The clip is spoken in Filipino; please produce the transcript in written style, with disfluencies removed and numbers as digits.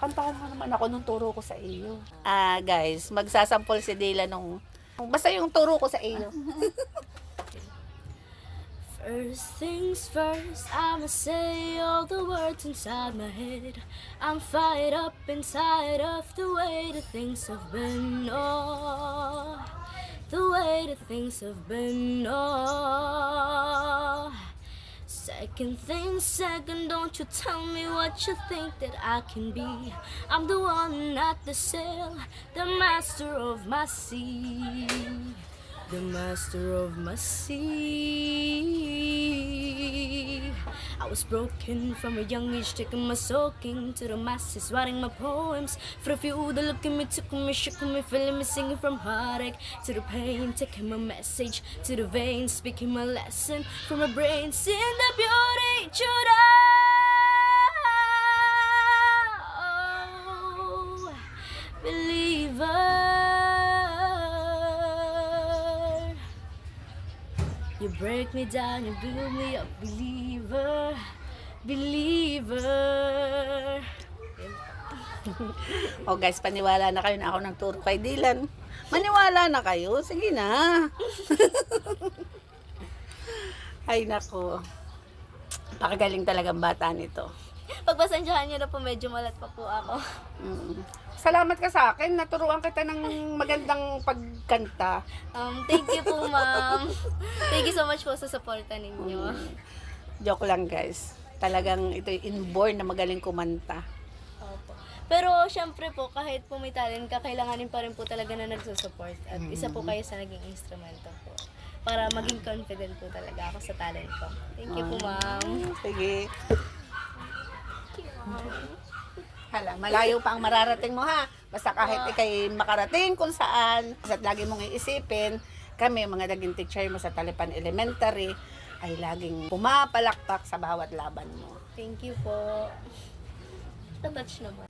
Kantahan mo naman ako nung turo ko sa iyo. Guys, magsasampol si Dila nung basta yung turo ko sa iyo. First things first, I'ma say all the words inside my head. I'm fired up inside of the way that things have been. Oh, the way that things have been. Oh, second thing second, don't you tell me what you think that I can be. I'm the one at the sail, the master of my sea. The master of my sea. I was broken from a young age, taking my soaking to the masses, writing my poems. For the few that look at me, took me, shook me, feeling me, singing from heartache to the pain, taking my message to the veins, speaking my lesson from my brain, seeing the beauty to the believer. You break me down, you build me up, believer, believer. O guys, paniwala na kayo na ako nagturo kay Dylan. Maniwala na kayo? Sige na. Ay nako. Pakagaling talagang bata nito. Pagpasensyahan niyo na po, medyo malat pa po ako. Salamat ka sa akin. Naturuan kita ng magandang pagkanta. Thank you po, ma'am. Thank you so much po sa suporta ninyo. Joke lang guys. Talagang ito inborn na magaling kumanta. Opo. Pero syempre po, kahit po may talent ka, kailanganin pa rin po talaga na nagsusupport. At isa po kayo sa naging instrumento po. Para maging confident po talaga ako sa talent ko. Thank you po, ma'am. Sige. Hala, malayo pa ang mararating mo ha. Basta kahit ikay makarating kung saan, basta't lagi mong iisipin, kami mga naging teacher mo sa Talipan Elementary, ay laging pumapalakpak sa bawat laban mo. Thank you po. Na-touch naman.